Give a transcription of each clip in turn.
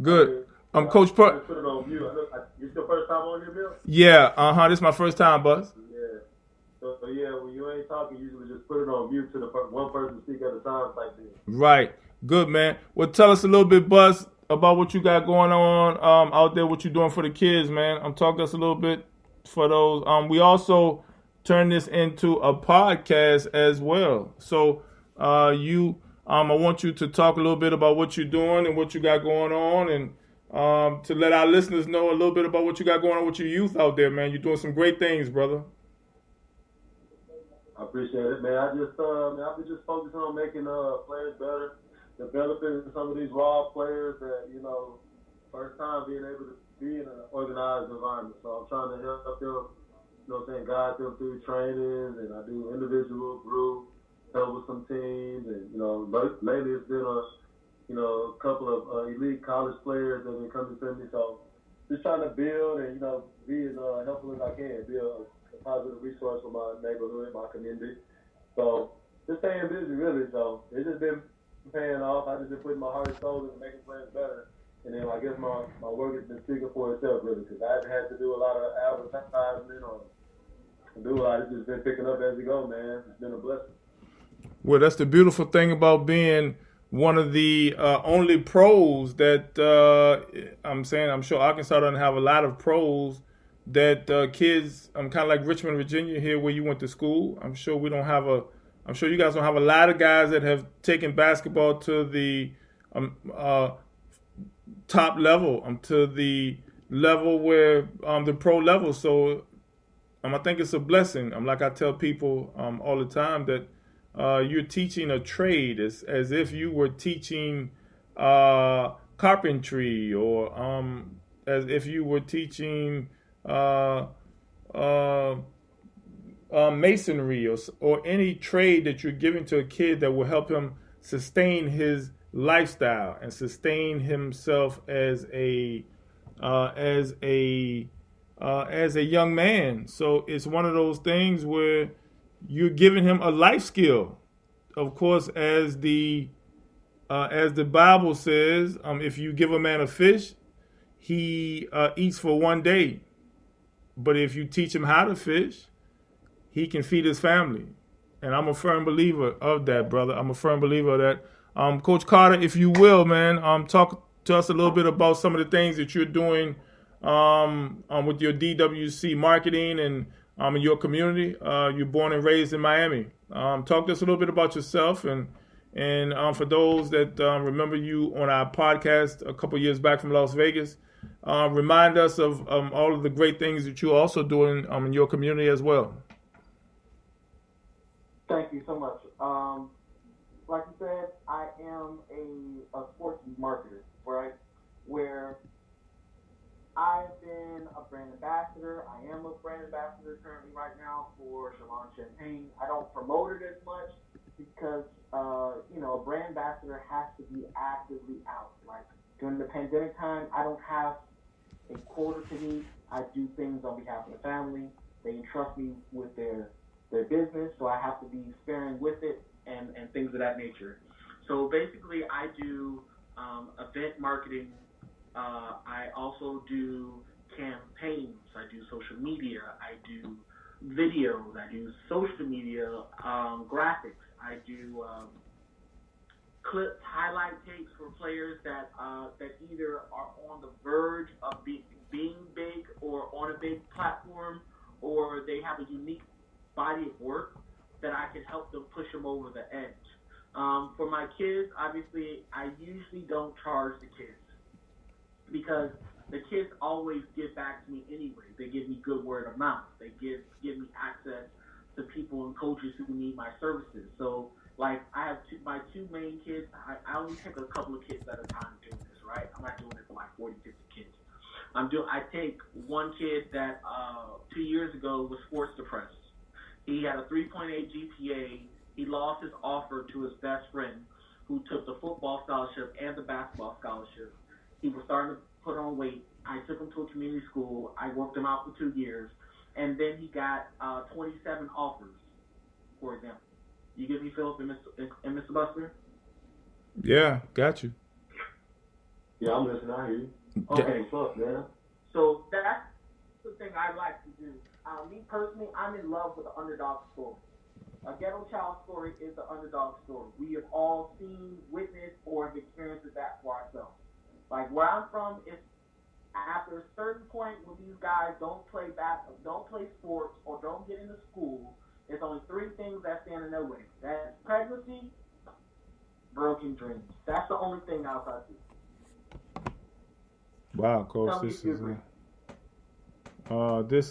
Good. Coach I Pro. just put it on mute. It's your first time on here, Bill? Yeah. This is my first time, Buzz. Yeah. So yeah, when you ain't talking, usually just put it on mute to the one person speak at a time type thing. Right. Good, man. Well, tell us a little bit, Buzz, about what you got going on out there, what you're doing for the kids, man. Talk to us a little bit for those. We also turn this into a podcast as well. So I want you to talk a little bit about what you're doing and what you got going on, and to let our listeners know a little bit about what you got going on with your youth out there, man. You're doing some great things, brother. I appreciate it, man. I've been just focusing on making players better, developing some of these raw players that, first time being able to be in an organized environment. So I'm trying to help them, guide them through trainings, and I do individual, group, help with some teams, and, lately it's been a couple of elite college players that have been coming to me. So just trying to build and, be as helpful as I can, be a positive resource for my neighborhood, my community. So just staying busy, really. So it's just been paying off. I just been putting my heart and soul into making players better. And then I guess my work has been speaking for itself, really, because I haven't had to do a lot of advertisement or do a lot. It's just been picking up as we go, man. It's been a blessing. Well, that's the beautiful thing about being one of the only pros that I'm sure Arkansas doesn't have a lot of pros that kids, kind of like Richmond, Virginia here where you went to school. I'm sure you guys don't have a lot of guys that have taken basketball to the top level, to the level where the pro level. So I think it's a blessing. Like I tell people all the time that you're teaching a trade as if you were teaching carpentry, or as if you were teaching masonry, or any trade that you're giving to a kid that will help him sustain his lifestyle and sustain himself as a young man. So it's one of those things where you're giving him a life skill. Of course, as the Bible says, if you give a man a fish, he eats for one day. But if you teach him how to fish, he can feed his family. And I'm a firm believer of that, brother. I'm a firm believer of that. Coach Carter, if you will, man, talk to us a little bit about some of the things that you're doing with your DWC marketing and in your community. You're born and raised in Miami. Talk to us a little bit about yourself, and for those that remember you on our podcast a couple years back from Las Vegas, remind us of all of the great things that you're also doing in your community as well. Thank you so much. Like you said, I am a sports marketer, right? Where I've been a brand ambassador. I am a brand ambassador currently right now for Shalon Champagne. I don't promote it as much because, a brand ambassador has to be actively out. Like during the pandemic time, I don't have a quota to meet. I do things on behalf of the family. They entrust me with their business, so I have to be sparing with it and things of that nature. So basically, I do event marketing. I also do campaigns. I do social media. I do videos. I do social media graphics. I do clips, highlight tapes for players that either are on the verge of being big or on a big platform, or they have a unique body of work that I can help them push them over the edge. For my kids, obviously, I usually don't charge the kids because the kids always give back to me anyway. They give me good word of mouth. They give me access to people and coaches who need my services. So, like, I have my two main kids. I only take a couple of kids at a time doing this, right? I'm not doing it for like 40, 50 kids. I take one kid that 2 years ago was sports depressed. He had a 3.8 GPA. He lost his offer to his best friend who took the football scholarship and the basketball scholarship. He was starting to put on weight. I took him to a community school. I worked him out for 2 years. And then he got 27 offers, for example. You get me, Philip and Mr. Buster? Yeah, got you. Yeah, I'm listening. I hear you. Yeah. Okay, fuck, man. So that's the thing I like to do. Me personally, I'm in love with the underdog story. A ghetto child story is the underdog story. We have all seen, witnessed, or have experienced that for ourselves. Like where I'm from, it's after a certain point when these guys don't play sports, or don't get into school, there's only three things that stand in their way. That's pregnancy, broken dreams. That's the only thing else I see. Wow, coach, this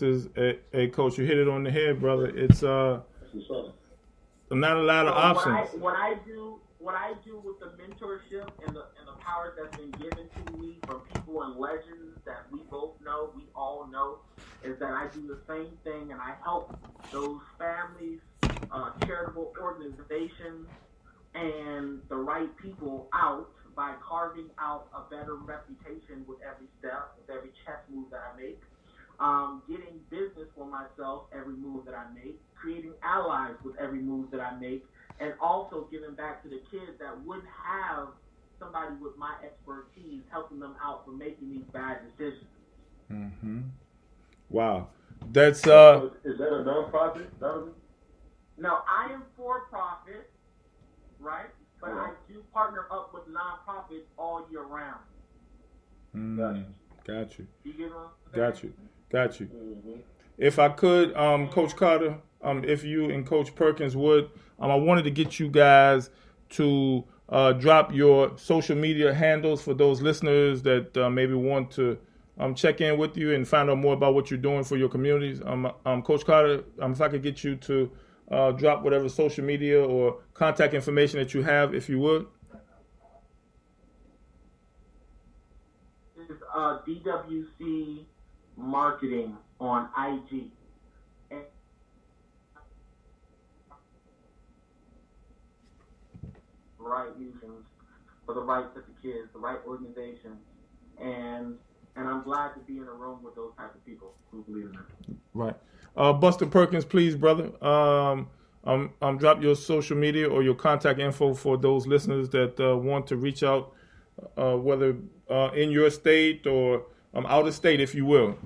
is a coach. You hit it on the head, brother. It's not a lot of options. What I do with the mentorship and the powers that's been given to me from people and legends that we all know, is that I do the same thing, and I help those families, charitable organizations, and the right people out by carving out a better reputation with every step, with every chess move that I make. Getting business for myself every move that I make, creating allies with every move that I make, and also giving back to the kids that wouldn't have somebody with my expertise helping them out for making these bad decisions. Mm-hmm. Wow. That's Is that a nonprofit? No, I am for profit, right? But I do partner up with nonprofits all year round. Got you. You get what I'm saying? Got you. Mm-hmm. If I could, Coach Carter, if you and Coach Perkins would, I wanted to get you guys to drop your social media handles for those listeners that maybe want to check in with you and find out more about what you're doing for your communities. Coach Carter, if I could get you to drop whatever social media or contact information that you have, if you would. It's DWC Marketing on IG. Right reasons for the rights of the kids, the right organizations, and I'm glad to be in a room with those types of people who believe in it. Right. Buster Perkins, please, brother. Drop your social media or your contact info for those listeners that want to reach out, whether in your state or out of state, if you will.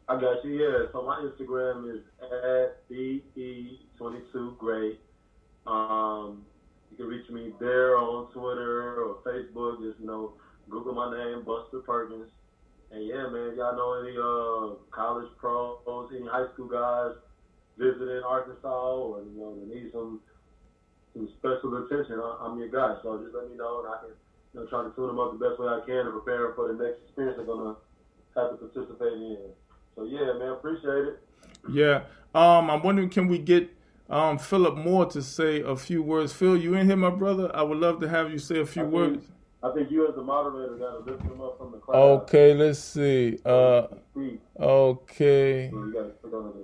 I got you. Yeah. So my Instagram is @BE22Great. You can reach me there on Twitter or Facebook. Just Google my name, Buster Perkins. And yeah, man, if y'all know any college pros, any high school guys visiting Arkansas, or they need some special attention, I'm your guy. So just let me know, and I can try to tune them up the best way I can to prepare them for the next experience they're gonna have to participate in. So yeah, man, appreciate it. Yeah. I'm wondering, can we get Philip Moore to say a few words? Phil, you in here, my brother? I would love to have you say a few words. I think you as the moderator got to lift him up from the crowd. Okay, let's see. Okay.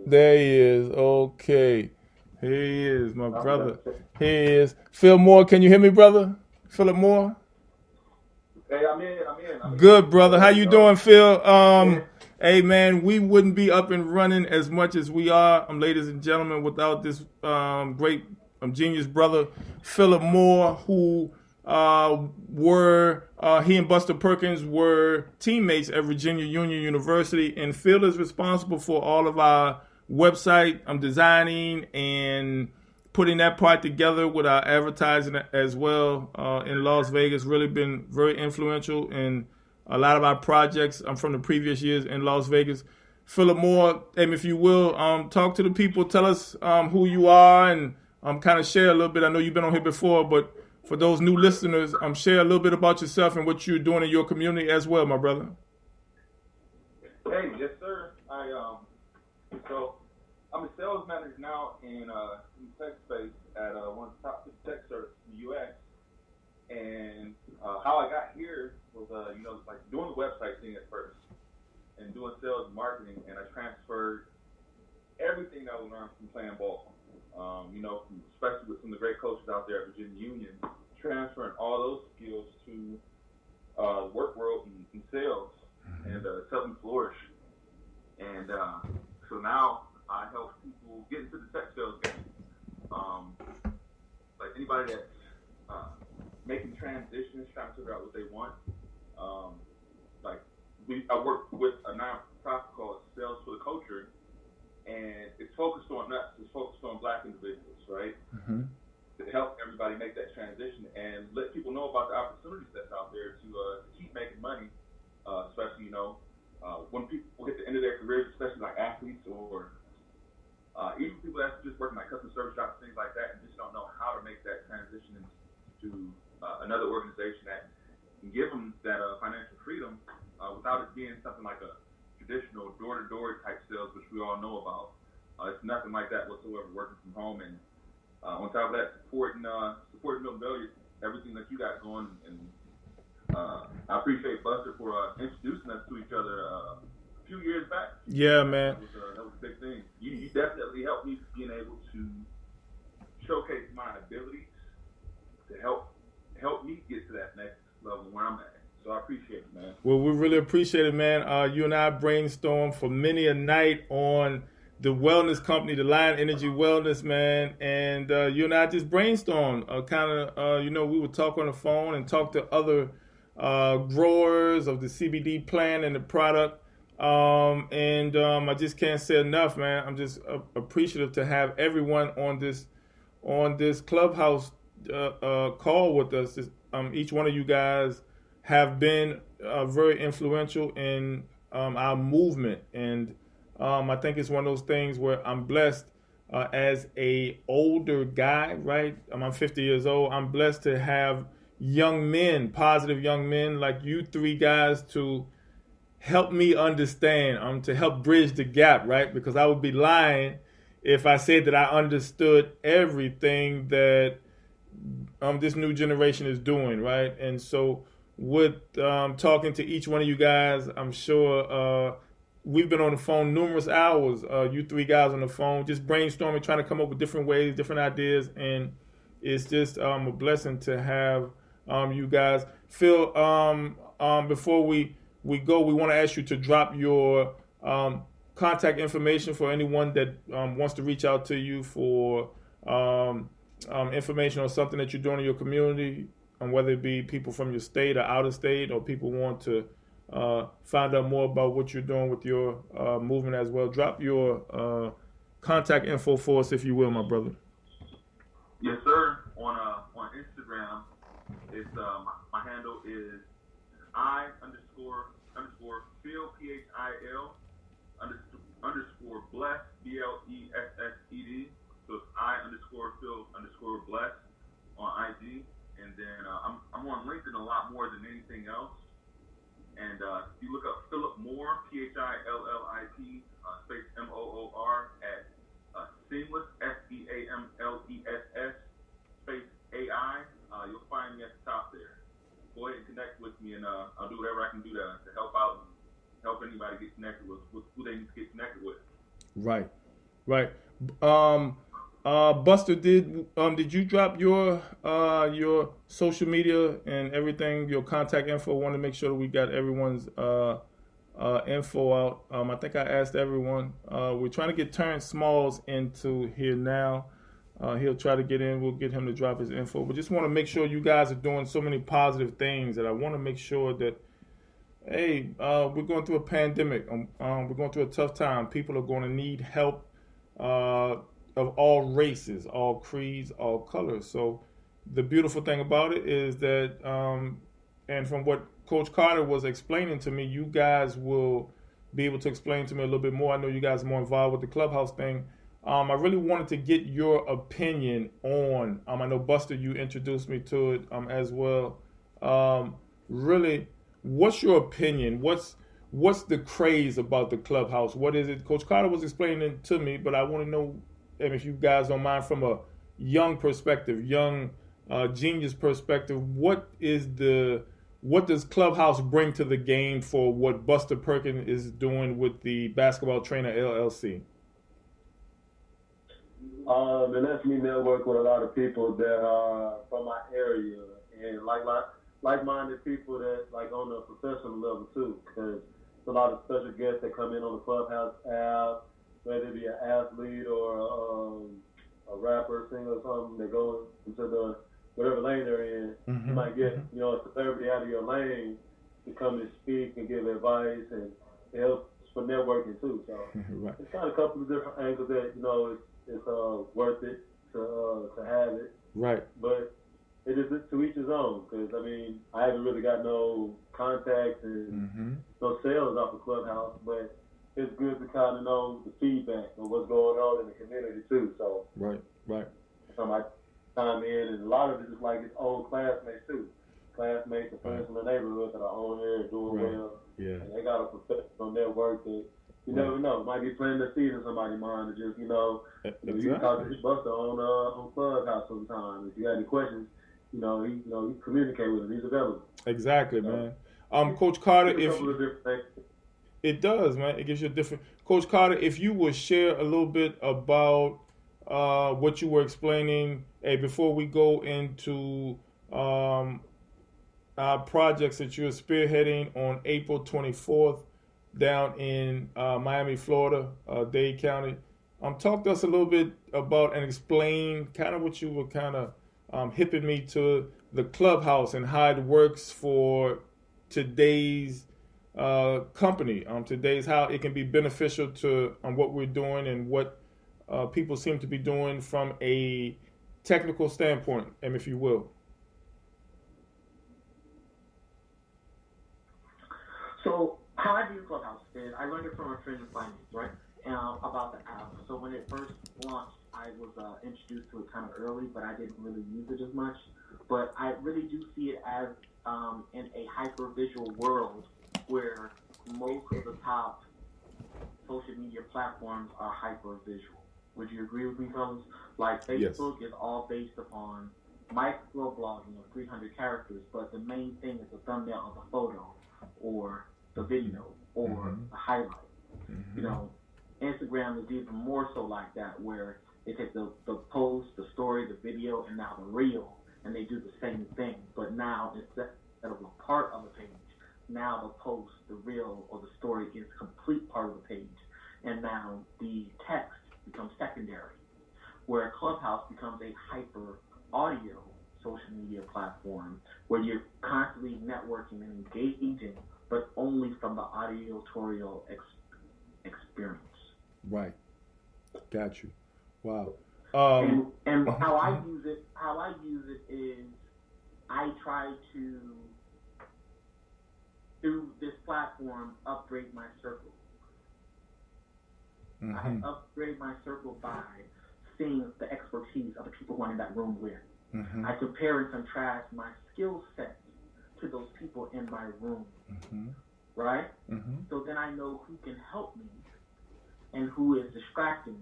There he is. Okay. Here he is, my brother. Here he is. Phil Moore, can you hear me, brother? Philip Moore? Hey, I'm in. Good, brother. How you doing, Phil? Hey, man, we wouldn't be up and running as much as we are, ladies and gentlemen, without this great genius brother, Philip Moore, who he and Buster Perkins were teammates at Virginia Union University, and Phil is responsible for all of our website designing and putting that part together with our advertising as well in Las Vegas. Really been very influential in a lot of our projects from the previous years in Las Vegas. Philip Moore, if you will, talk to the people, tell us who you are, and kind of share a little bit. I know you've been on here before, but for those new listeners, share a little bit about yourself and what you're doing in your community as well, my brother. Hey, yes, sir. So I'm a sales manager now in tech space at one of the top 50 tech startups in the U.S. And how I got here was, like doing the website thing at first and doing sales and marketing, and I transferred everything that I learned from playing ball. Especially with some of the great coaches out there at Virginia Union, transferring all those skills to the work world and sales, and help them flourish. And so now I help people get into the tech sales game. Like anybody that's making transitions, trying to figure out what they want. Like I work with a nonprofit called Sales for the Culture, and it's focused on us. It's focused on Black individuals, right? Mm-hmm. To help everybody make that transition and let people know about the opportunities that's out there to keep making money, especially when people hit the end of their careers, especially like athletes or even people that's just working like customer service jobs, things like that, and just don't know how to make that transition into another organization that can give them that financial freedom without it being something like a traditional door-to-door type sales, which we all know about. It's nothing like that whatsoever, working from home. And on top of that, supporting Milton Bellier, everything that you got going. And I appreciate Buster for introducing us to each other a few years back. Yeah, man. That was a big thing. You definitely helped me being able to showcase my abilities to help me get to that next level where I'm at. So I appreciate it, man. Well, we really appreciate it, man. You and I brainstormed for many a night on the wellness company, the Lion Energy Wellness, man. And you and I just brainstormed. We would talk on the phone and talk to other growers of the CBD plant and the product. I just can't say enough, man. I'm just appreciative to have everyone on this Clubhouse call with us. Each one of you guys have been very influential in our movement, and I think it's one of those things where I'm blessed as a older guy, right? I'm 50 years old. I'm blessed to have young men, positive young men like you three guys to help me understand, to help bridge the gap, right? Because I would be lying if I said that I understood everything that this new generation is doing, right? And so with talking to each one of you guys, I'm sure we've been on the phone numerous hours, you three guys on the phone, just brainstorming, trying to come up with different ways, different ideas, and it's just a blessing to have you guys. Phil, before we go, we want to ask you to drop your contact information for anyone that wants to reach out to you for information on something that you're doing in your community, whether it be people from your state or out of state, or people want to find out more about what you're doing with your movement as well. Drop your contact info for us, if you will, my brother. Yes, sir. On Instagram, it's my handle is I_Phil PHIL _bless BLESSED. So it's I_Phil_bless on IG, and then I'm on LinkedIn a lot more than anything else. And if you look up Philip Moore, PHILLIP space MOOR at Seamless SEAMLESS space AI, you'll find me at the top there. Go ahead and connect with me, and I'll do whatever I can do to help out and help anybody get connected with who they need to get connected with. Right. Buster, did you drop your social media and everything, your contact info? I want to make sure that we got everyone's info out. I think I asked everyone. We're trying to get Terrence Smalls into here now. He'll try to get in. We'll get him to drop his info. But just want to make sure you guys are doing so many positive things that I want to make sure that, hey, we're going through a pandemic. We're going through a tough time. People are going to need help of all races, all creeds, all colors. So the beautiful thing about it is that, and from what Coach Carter was explaining to me, you guys will be able to explain to me a little bit more. I know you guys are more involved with the Clubhouse thing. I really wanted to get your opinion on, I know Buster, you introduced me to it as well. Really, what's your opinion? What's the craze about the Clubhouse? What is it? Coach Carter was explaining it to me, but I want to know if you guys don't mind from a young perspective, young genius perspective, what does Clubhouse bring to the game for what Buster Perkins is doing with the Basketball Trainer LLC? It lets me network with a lot of people that are from my area and like-minded people that like on the professional level too. Because there's a lot of special guests that come in on the Clubhouse app, whether it be an athlete or a rapper, singer, or something. They go into the whatever lane they're in. Mm-hmm. You might get, you know, a celebrity out of your lane to come and speak and give advice, and it helps for networking too. So Right. it's got a couple of different angles that, you know, it's worth it to have it. Right. But it is to each his own, because I mean, I haven't really got no contacts and no sales off the Clubhouse, but it's good to kind of know the feedback of what's going on in the community too. So Right. so I time in, and a lot of it is like it's old classmates too, classmates and friends from the neighborhood that are on here and doing well. Yeah. And they got a professional network that you never know. Might be planting the seed in somebody's mind to just, you know, Exactly. you can talk to Buster on Clubhouse sometime. If you got any questions, you communicate with him. He's available. Exactly, So, man. Coach Carter, a couple of different things. It does, man. It gives you a different. Coach Carter, if you would share a little bit about what you were explaining, before we go into our projects that you're spearheading on April 24th down in Miami, Florida, Dade County. Talk to us a little bit about and explain kind of what you were kind of hipping me to the Clubhouse and how it works for today's company, today's how it can be beneficial to what we're doing and what people seem to be doing from a technical standpoint, if you will. So how I do Clubhouse is I learned it from a friend of mine, right, about the app. So when it first launched, I was introduced to it kind of early, but I didn't really use it as much. But I really do see it as in a hyper-visual world where most of the top social media platforms are hyper-visual. Would you agree with me, fellas? Like Facebook is all based upon micro-blogging of 300 characters, but the main thing is the thumbnail of the photo or the video or the highlight. You know, Instagram is even more so like that, where they take the post, the story, the video, and now the reel, and they do the same thing. But now instead of a part of the page, now the post, the reel, or the story is a complete part of the page. And now the text becomes secondary, where Clubhouse becomes a hyper audio social media platform where you're constantly networking and engaging, but only from the auditorial experience. Right. Got you. Wow. And how I use it is I try to, through this platform, upgrade my circle. I upgrade my circle by seeing the expertise of the people who I'm in that room with. I compare and contrast my skill set to those people in my room, right? So then I know who can help me and who is distracting me.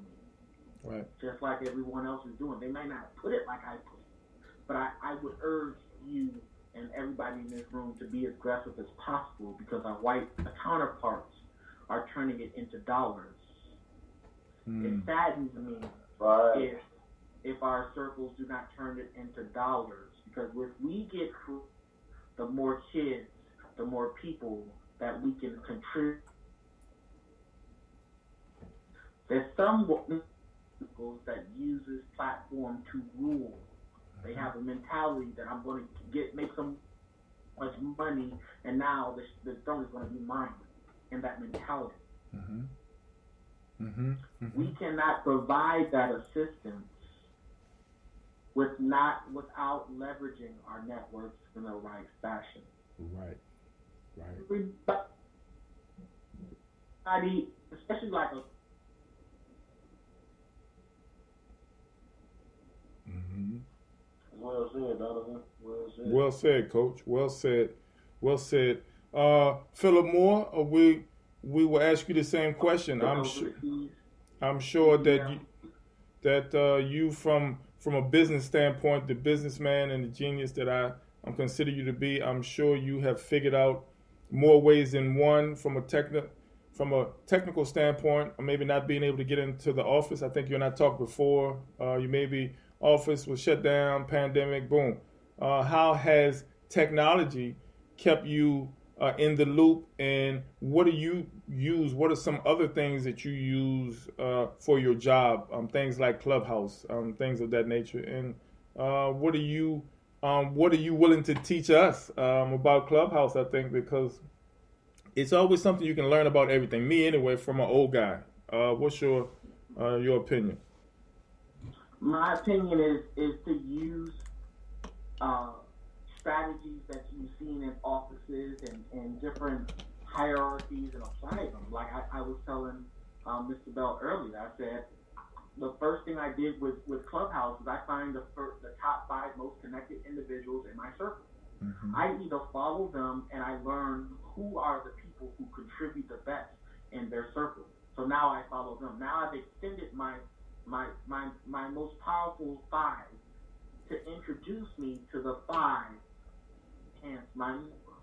Right. Just like everyone else is doing. They may not put it like I put it, but I would urge you and everybody in this room to be as aggressive as possible, because our white counterparts are turning it into dollars. It saddens me if our circles do not turn it into dollars, because if we get the more kids, the more people that we can contribute. There's some people that use this platform to rule. They have a mentality that I'm going to make so much money, and now the throne is going to be mine. And that mentality. We cannot provide that assistance without leveraging our networks in the right fashion. Right. Everybody, especially like a Well said, Donovan. Well said, Coach. Well said. Philip Moore, we will ask you the same question. I'm sure that you from a business standpoint, the businessman and the genius that I'm consider you to be, I'm sure you have figured out more ways than one from a technical standpoint, or maybe not being able to get into the office. I think you and I talked before. You maybe office was shut down, pandemic, boom. How has technology kept you in the loop, and what do you use? What are some other things that you use for your job? Things like Clubhouse, things of that nature. And what are you what are you willing to teach us about Clubhouse? I think because it's always something you can learn about everything. Me anyway, from an old guy. What's your opinion? My opinion is to use strategies that you've seen in offices and different hierarchies and apply them. Like I was telling Mr. Bell earlier, I said the first thing I did with Clubhouse is I find the top 5 most connected individuals in my circle. Mm-hmm. I either follow them and I learn who are the people who contribute the best in their circle. So now I follow them. Now I've extended my most powerful 5 to introduce me to the 5 hence my network.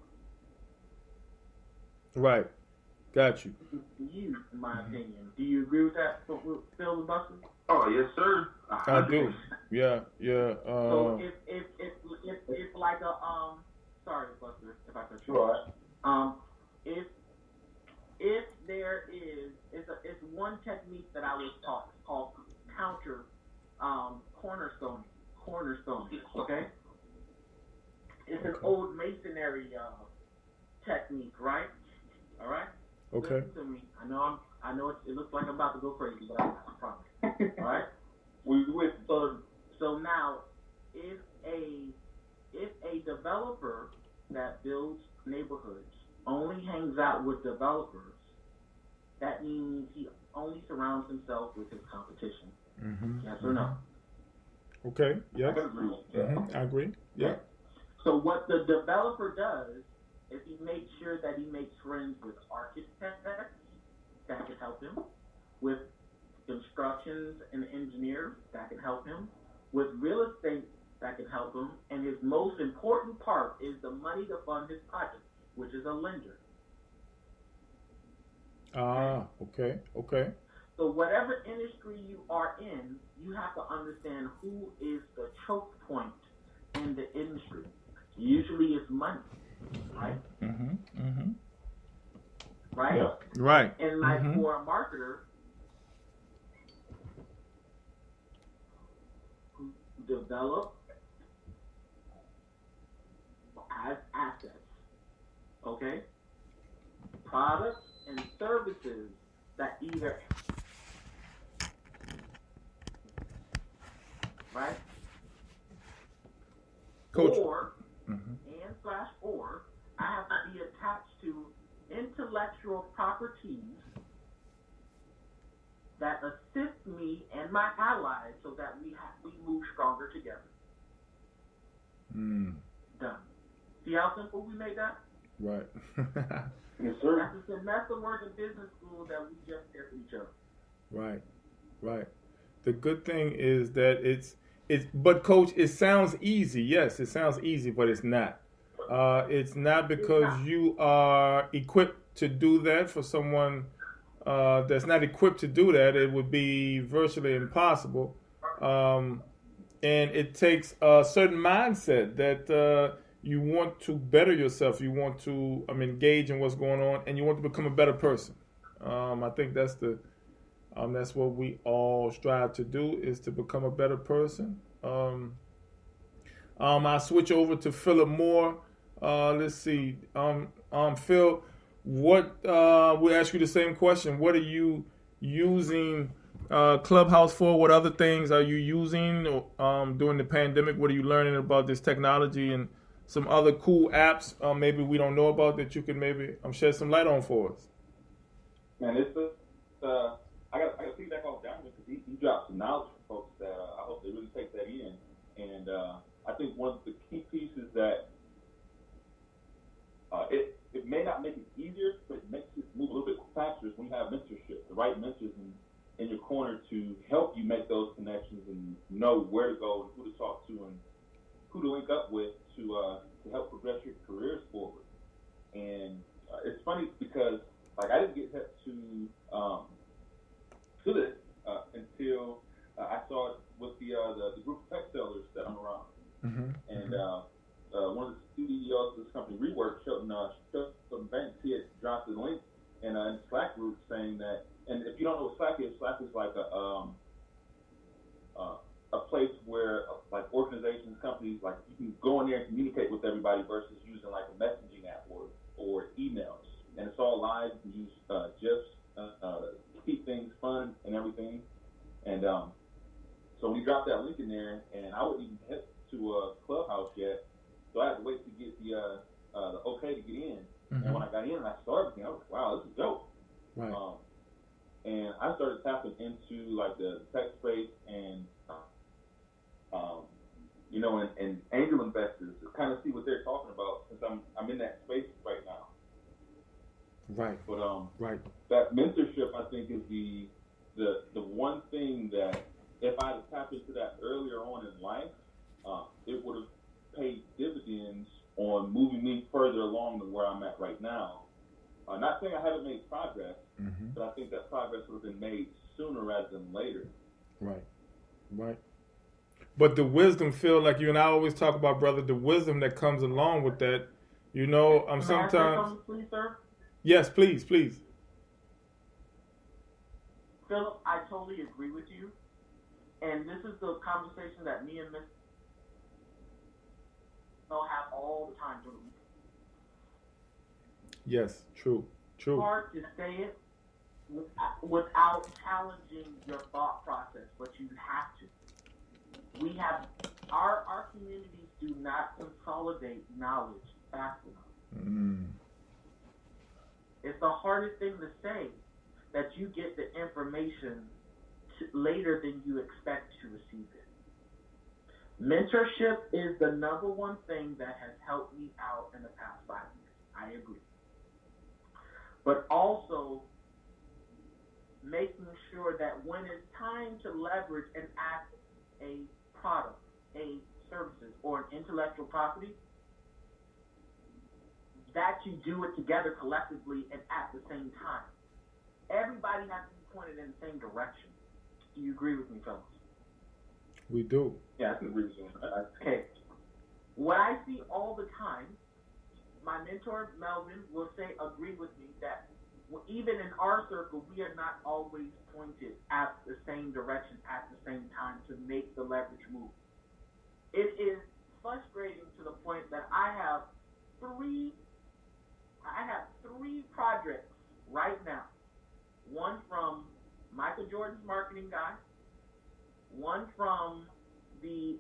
Right. Got you. You, in my opinion. Do you agree with that, Phil and Buster? Oh, yes, sir. I do. Yeah. So if like a sorry, Buster, if I could. Sure. If there is, it's one technique that I was taught. It's called counter cornerstone. Okay. It's an old masonry technique, right? All right. Okay. Listen to me. I know it looks like I'm about to go crazy, but I promise. All right. We with So now, if a developer that builds neighborhoods only hangs out with developers, that means he only surrounds himself with his competition. Mm-hmm. Yes or no? Okay. Yes. I agree. Yeah. So what the developer does is he makes sure that he makes friends with architects that can help him, with constructions and engineers that can help him, with real estate that can help him, and his most important part is the money to fund his project, which is a lender. Okay. So whatever industry you are in, you have to understand who is the choke point in the industry. Usually it's money, right? Mm-hmm. Right? Yeah. Right. And like for a marketer who develop as assets, okay? Products and services that either, right? Coach. Or I have to be attached to intellectual properties that assist me and my allies so that we move stronger together. Done. See how simple we made that? Right. yes, sir. That's a semester worth of business school that we just did for each other. Right. The good thing is that but Coach, it sounds easy. Yes, it sounds easy, but it's not. It's not because you are equipped to do that. For someone that's not equipped to do that, it would be virtually impossible. And it takes a certain mindset that you want to better yourself. You want to engage in what's going on, and you want to become a better person. I think that's what we all strive to do, is to become a better person. I'll switch over to Philip Moore. Let's see. Phil, we'll ask you the same question. What are you using Clubhouse for? What other things are you using during the pandemic? What are you learning about this technology and some other cool apps maybe we don't know about that you can maybe shed some light on for us? Man, it's I got to feedback off Donovan because he dropped some knowledge for folks that I hope they really take that in. And I think one of the key pieces that it may not make it easier, but it makes it move a little bit faster is when you have mentorship, the right mentors in your corner to help you make those connections and know where to go and who to talk to and who to link up with to help progress your careers forward. And it's funny because I didn't get hip to this until I saw it with the group of tech sellers that I'm around. And one of the CEOs of this company, Rework, Shelton Banks, he had dropped a link in a Slack group saying that, and if you don't know what Slack is like a place where like organizations, companies, like you can go in there and communicate with everybody versus using like a messaging app or emails. And it's all live. You can use GIFs to keep things fun and everything. And so when you drop that link in there, and I wouldn't even hit to a Clubhouse yet, so I had to wait to get the okay to get in. Mm-hmm. And when I got in and I saw everything, I was like, wow, this is dope. Right. And I started tapping into like the tech space and you know, and angel investors to kind of see what they're talking about, since I'm in that space right now. Right. But right. That mentorship, I think, is the one thing that if I had tapped into that earlier on in life, it would have paid dividends on moving me further along than where I'm at right now. Not saying I haven't made progress, mm-hmm. but I think that progress would have been made sooner rather than later. Right. Right. But the wisdom, Phil, like you and I always talk about, brother, the wisdom that comes along with that, you know, sometimes. Can I say something, please, sir? Yes, please. Philip, I totally agree with you. And this is the conversation that me and Miss have all the time during the week. Yes, true. It's hard to say it without challenging your thought process, but you have to. We have our communities do not consolidate knowledge fast enough. Mm. It's the hardest thing to say, that you get the information later than you expect to receive it. Mentorship is the number one thing that has helped me out in the past 5 years. I agree. But also making sure that when it's time to leverage and act a product, a services, or an intellectual property, that you do it together collectively and at the same time. Everybody has to be pointed in the same direction. Do you agree with me, fellas? We do. Yeah, I can agree with you. Okay. What I see all the time, my mentor, Melvin, will say, agree with me, that even in our circle, we are not always pointed at the same direction at the same time to make the leverage move. It is frustrating to the point that I have three projects right now. One from Michael Jordan's marketing guy, one from the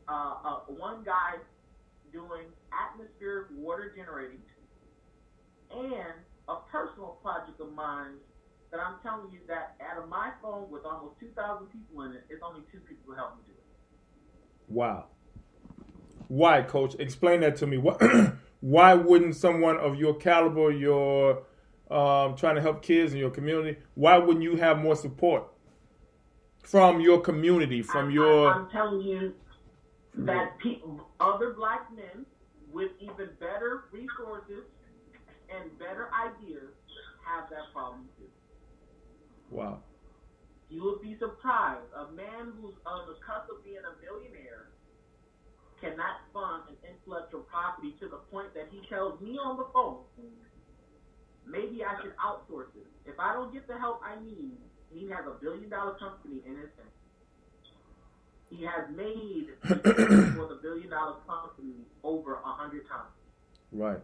one guy doing atmospheric water generating, and a personal project of mine that I'm telling you that out of my phone with almost 2,000 people in it, it's only 2 people who help me do it. Wow. Why, Coach? Explain that to me. Why wouldn't someone of your caliber, your trying to help kids in your community, why wouldn't you have more support from your community, I'm telling you that other black men with even better resources and better ideas have that problem too. Wow. You would be surprised. A man who's on the cusp of being a millionaire cannot fund an intellectual property to the point that he tells me on the phone, maybe I should outsource it. If I don't get the help I need, he has $1 billion company in his hand. He has made for the $1 billion company over 100 times. Right.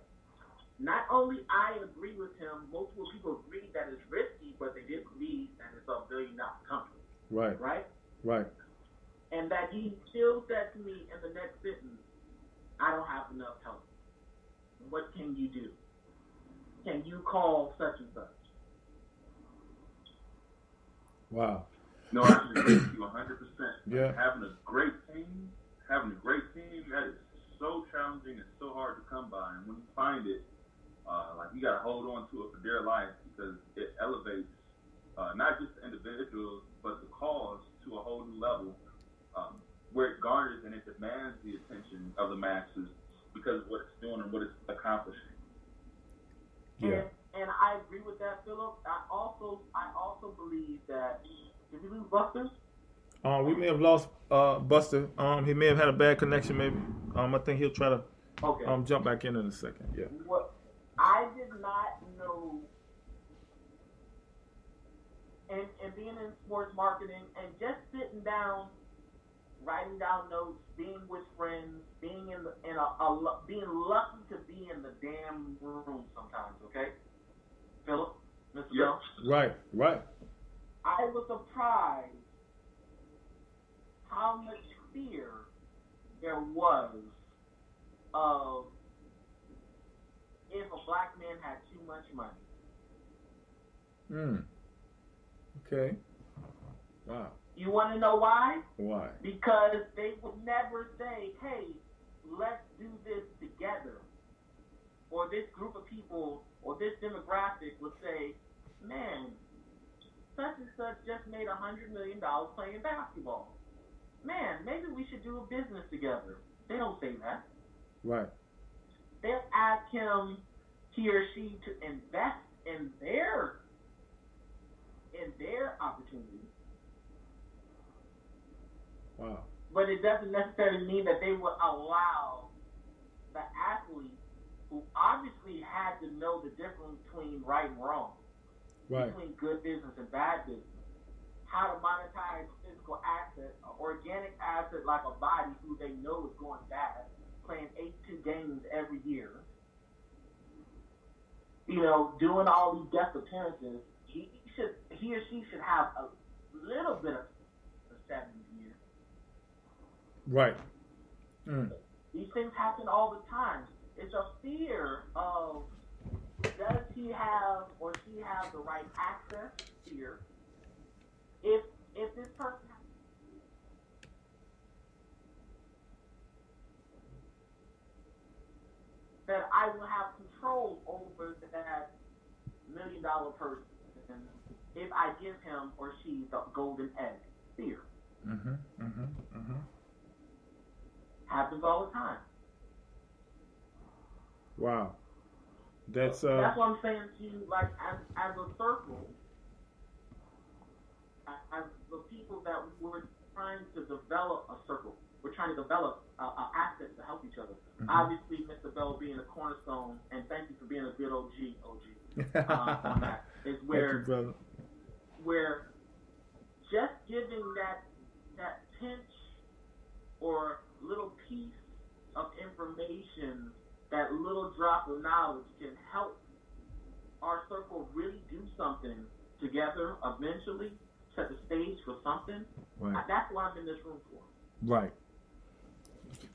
Not only I agree with him, multiple people agree that it's risky, but they didn't believe that it's a $1 billion company. Right. Right? Right. And that he still said to me in the next sentence, I don't have enough help. What can you do? Can you call such and such? Wow. No, I can agree with you 100%. Yeah. Having a great team, that is so challenging and so hard to come by. And when you find it, like you got to hold on to it for dear life, because it elevates not just the individuals, but the cause to a whole new level, where it garners and it demands the attention of the masses because of what it's doing and what it's accomplishing. Yeah. And I agree with that, Philip. I also believe that, did we lose Buster? We may have lost Buster. He may have had a bad connection, maybe. I think he'll try to jump back in a second. Yeah. What I did not know, and being in sports marketing and just sitting down writing down notes, being with friends, being being lucky to be in the damn room sometimes. Okay, Philip, Mr. Bell. Right. I was surprised how much fear there was of if a black man had too much money. Okay. Wow. You want to know why? Why? Because they would never say, hey, let's do this together. Or this group of people or this demographic would say, man, such and such just made $100 million playing basketball. Man, maybe we should do a business together. They don't say that. Right. They'll ask him, he or she, to invest in their opportunity. Wow. But it doesn't necessarily mean that they would allow the athlete, who obviously had to know the difference between right and wrong, between good business and bad business, how to monetize physical asset, an organic asset like a body who they know is going bad, playing 82 games every year, doing all these guest appearances. He or she should have a little bit of a 70 year. Right. These things happen all the time. It's a fear of, does he have or she have the right access here? If this person that I will have control over that $1 million person if I give him or she the golden egg. Fear. Happens all the time. Wow. That's what I'm saying to you, like as a circle, as the people that we're trying to develop a circle. We're trying to develop assets to help each other. Obviously, Mr. Bell being a cornerstone, and thank you for being a good OG on that, is where just giving that pinch or little piece of information, that little drop of knowledge can help our circle really do something together eventually, set the stage for something. Right. That's what I'm in this room for. Right.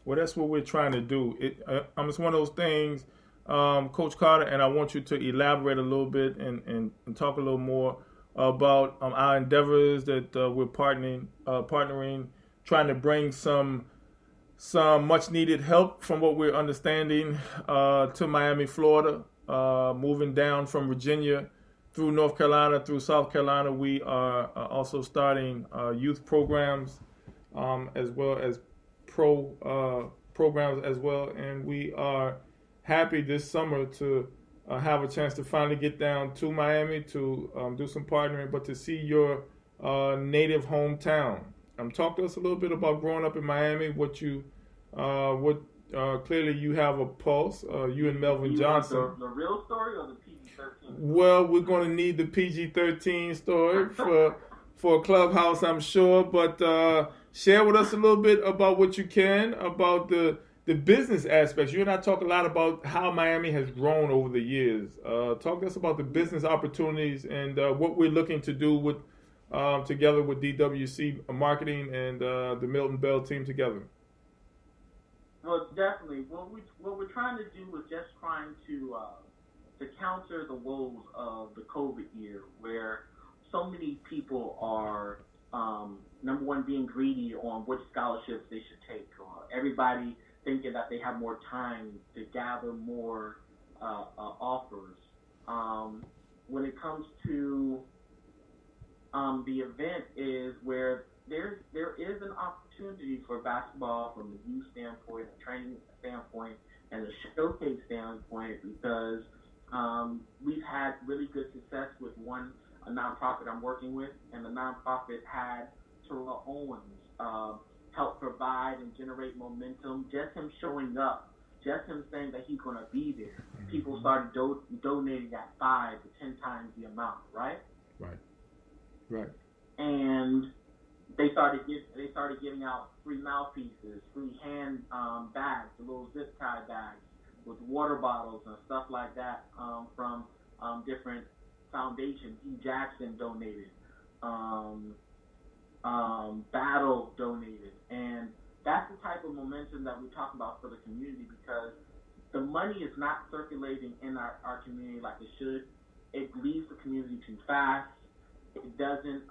Well, that's what we're trying to do. It's one of those things, Coach Carter, and I want you to elaborate a little bit and talk a little more about our endeavors that we're partnering, trying to bring some much needed help from what we're understanding to Miami, Florida, moving down from Virginia through North Carolina, through South Carolina. We are also starting youth programs as well as programs as well, and we are happy this summer to have a chance to finally get down to Miami to do some partnering, but to see your native hometown. Talk to us a little bit about growing up in Miami. Clearly you have a pulse. You and Melvin Johnson. Want the real story or the PG-13? Well, we're going to need the PG-13 story for a clubhouse, I'm sure. But share with us a little bit about what you can about the business aspects. You and I talk a lot about how Miami has grown over the years. Talk to us about the business opportunities and what we're looking to do with together with DWC Marketing and the Milton Bell team together. Well, definitely. What we're trying to do is just trying to counter the woes of the COVID year, where so many people are number one, being greedy on which scholarships they should take. Everybody thinking that they have more time to gather more offers. When it comes to the event, is where there is an opportunity for basketball from the youth standpoint, the training standpoint, and the showcase standpoint, because we've had really good success with a nonprofit I'm working with, and the nonprofit had Terrell Owens help provide and generate momentum. Just him showing up, just him saying that he's going to be there. People started donating at 5 to 10 times the amount, right? Right. And they started giving out free mouthpieces, free hand bags, the little zip tie bags with water bottles and stuff like that from different foundations. E. Jackson donated, Battle donated, and that's the type of momentum that we talk about for the community, because the money is not circulating in our community like it should. It leaves the community too fast. It doesn't,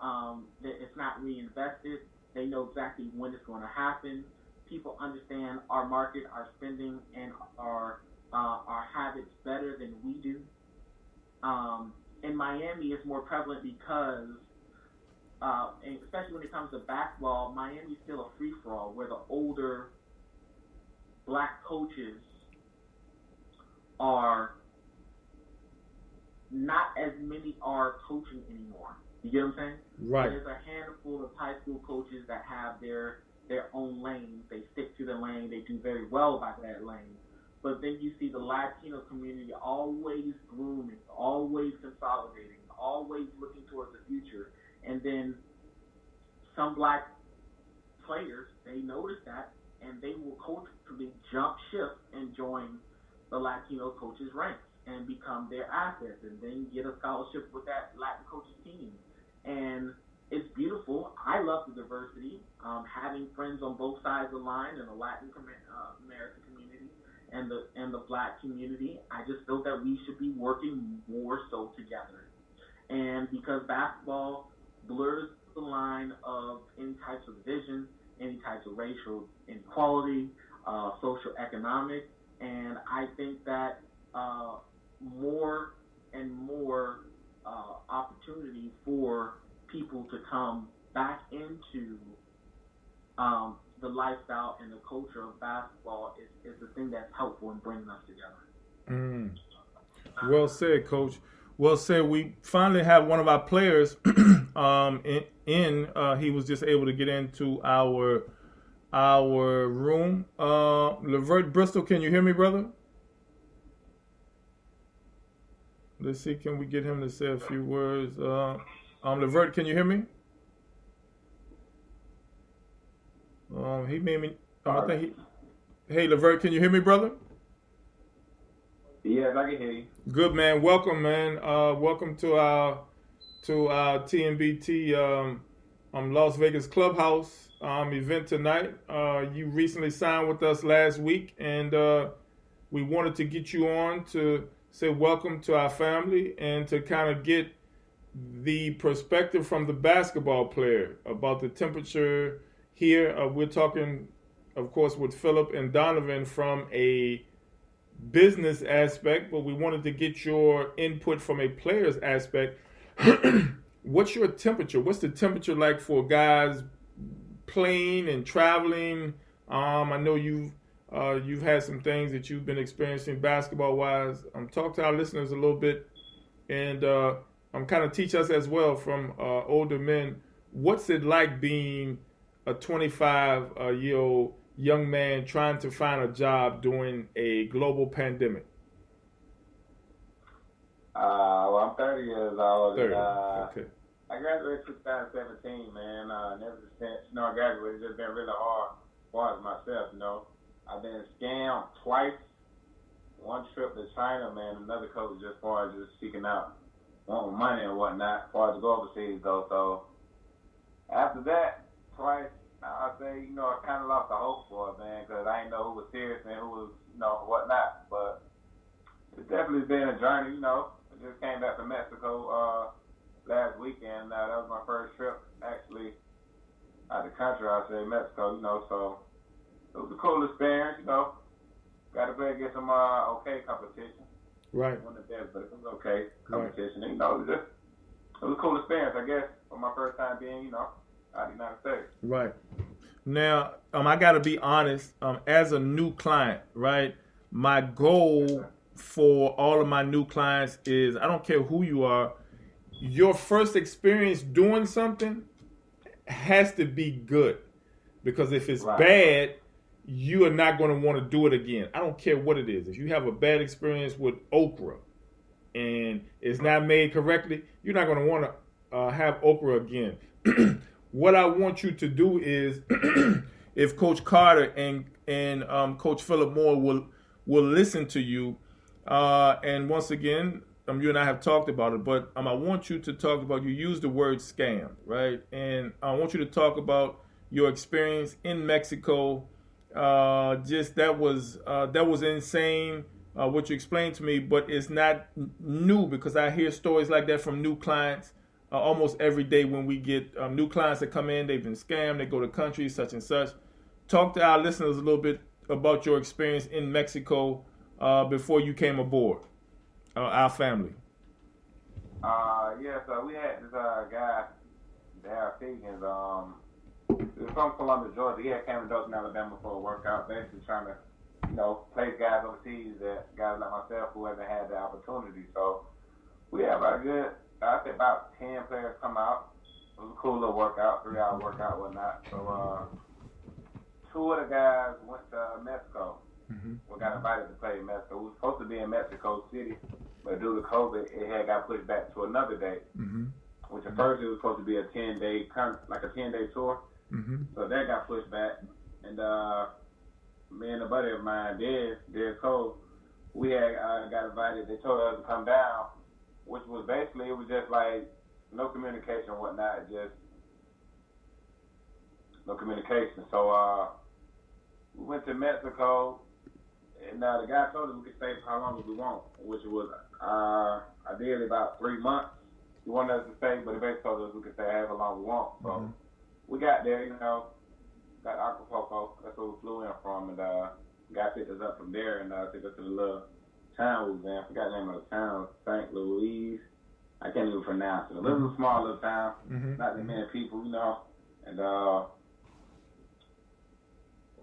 it's not reinvested. They know exactly when it's going to happen. People understand our market, our spending, and our habits better than we do. In Miami, it's more prevalent because, and especially when it comes to basketball, Miami's still a free-for-all where the older black coaches are not as many are coaching anymore. You get what I'm saying? Right. There's a handful of high school coaches that have their own lane. They stick to the lane. They do very well by that lane. But then you see the Latino community always grooming, always consolidating, always looking towards the future. And then some black players, they notice that, and they will culturally jump ship and join the Latino coaches' ranks and become their assets, and then get a scholarship with that Latin coaches team. And it's beautiful. I love the diversity. Having friends on both sides of the line in the Latin American community and the black community, I just feel that we should be working more so together. And because basketball blurs the line of any types of division, any types of racial inequality, social economic, and I think that more and more opportunity for people to come back into the lifestyle and the culture of basketball is the thing that's helpful in bringing us together. Well said, Coach. Well said. We finally have one of our players he was just able to get into our room. Levert Bristol, can you hear me, brother? Let's see, can we get him to say a few words? Levert, can you hear me? He made me. Hey, Levert, can you hear me, brother? Yes, I can hear you. Good, man. Welcome, man. Welcome to our TMBT Las Vegas Clubhouse event tonight. You recently signed with us last week, and we wanted to get you on to say welcome to our family and to kind of get the perspective from the basketball player about the temperature here. We're talking, of course, with Philip and Donovan from a business aspect, but we wanted to get your input from a player's aspect. What's your temperature? What's the temperature like for guys playing and traveling? I know you've had some things that you've been experiencing basketball-wise. Talk to our listeners a little bit, and kind of teach us as well from older men. What's it like being a 25-year-old young man trying to find a job during a global pandemic? Well, I'm 30 years old. 30. And, Okay. I graduated 2017, man. And ever since, I graduated, it's just been really hard as far as myself, I've been scammed twice. One trip to China, man. Another coach just far as just seeking out wanting money and whatnot, as far as to go overseas, though. So after that, twice, I say, I kind of lost the hope for it, man, because I didn't know who was serious and who was, whatnot. But it's definitely been a journey, I just came back from Mexico last weekend. That was my first trip, actually, out of the country, I say, Mexico, so it was a cool experience, Got to play against some okay competition. Right. One of the best, but it was okay competition. Right. It was a cool experience, I guess, for my first time being, out of the United States. Right. Now, I got to be honest, as a new client, right, my goal for all of my new clients is, I don't care who you are, your first experience doing something has to be good. Because if it's bad, you are not going to want to do it again. I don't care what it is. If you have a bad experience with okra and it's not made correctly, you're not going to want to have okra again. what I want you to do is, if Coach Carter and Coach Phillip Moore will listen to you, and once again, you and I have talked about it, but I want you to talk about, you use the word scam, right? And I want you to talk about your experience in Mexico. Just that was insane, what you explained to me, but it's not new, because I hear stories like that from new clients almost every day. When we get new clients that come in, they've been scammed, they go to countries such and such. Talk to our listeners a little bit about your experience in Mexico before you came aboard our family. Yeah, so we had this guy, Darryl Fegans, he was from Columbus, Georgia. He had came to Dothan, Alabama for a workout, basically trying to, place guys overseas, that guys like myself who haven't had the opportunity. So we had about about 10 players come out. It was a cool little workout, 3-hour workout, whatnot. So 2 of the guys went to Mexico. We got invited to play in Mexico. We were supposed to be in Mexico City, but due to COVID, it had got pushed back to another date. Which at first it was supposed to be a 10-day, like a 10-day tour. So that got pushed back. And me and a buddy of mine, Derek Cole, we had got invited. They told us to come down, which was basically, it was just like no communication and whatnot, just no communication. So we went to Mexico, and the guy told us we could stay for how long as we want, which was ideally about 3 months. He wanted us to stay, but he basically told us we could stay however long we want. So we got there, got Acapulco. That's where we flew in from, and guy picked us up from there and took us to the little town we was in. I forgot the name of the town, St. Louis. I can't even pronounce it. A little small little town, not that many people, and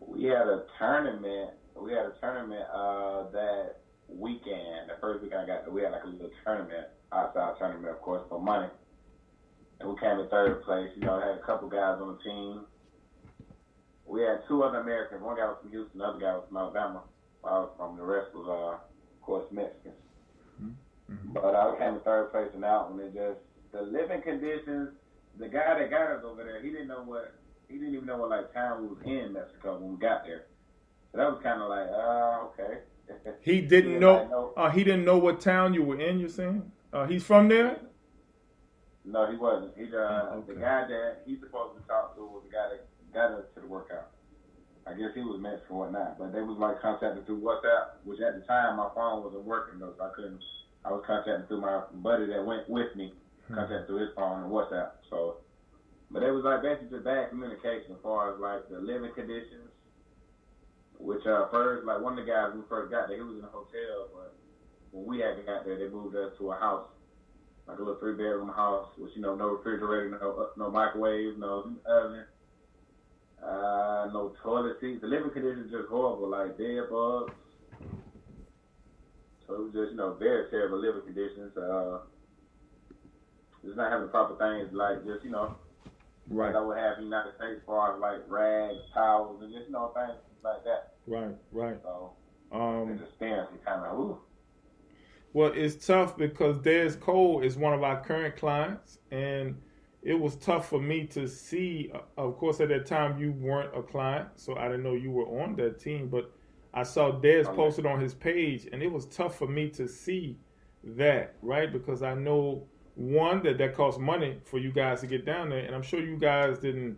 we had a tournament. That weekend. The first weekend we had like a little tournament, outside tournament, of course, for money. And we came in 3rd place. Had a couple guys on the team. We had 2 other Americans. One guy was from Houston, the other guy was from Alabama. I was from, the rest was, of course, Mexicans. But I came in 3rd place in that one. And just the living conditions, the guy that got us over there, he didn't even know what like town we was in Mexico when we got there. So that was kind of like, okay. He didn't know. He didn't know what town you were in. You're saying? He's from there? No, he wasn't. He the guy that he's supposed to talk to was the guy that got us to the workout. I guess he was Mexican or whatnot, but they was like contacting through WhatsApp, which at the time my phone wasn't working though, so I couldn't. I was contacting through my buddy that went with me, contacting through his phone and WhatsApp. So, but it was like basically just bad communication as far as like the living conditions. Which first, like one of the guys when we first got there, he was in a hotel, but when we had got there, they moved us to a house, like a little 3-bedroom house, with no refrigerator, no microwave, no oven, no toilet seats. The living conditions just horrible, like bed bugs. So it was just very terrible living conditions. Just not having the proper things like just right. Like I would have in the United States, as far as like rags, towels, and just things like that. Right. So the experience is kind of ooh. Well, it's tough because Des Cole is one of our current clients, and it was tough for me to see. Of course, at that time you weren't a client, so I didn't know you were on that team. But I saw Des posted on his page, and it was tough for me to see that, right? Because I know one that costs money for you guys to get down there, and I'm sure you guys didn't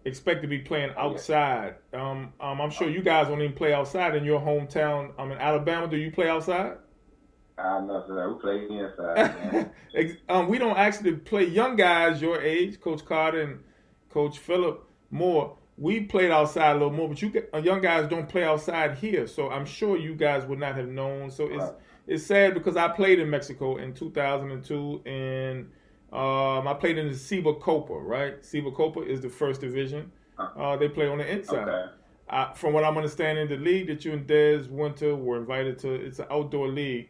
expect to be playing outside. I'm sure you guys don't even play outside in your hometown. In Alabama, do you play outside? No, sir. We play inside. We don't actually play young guys your age, Coach Carter and Coach Phillip Moore. We played outside a little more, but young guys don't play outside here. So I'm sure you guys would not have known. So it's sad because I played in Mexico in 2002, and I played in the Ciba Copa, right? Ciba Copa is the first division. They play on the inside. Okay. From what I'm understanding, the league that you and Des went to were invited to, it's an outdoor league.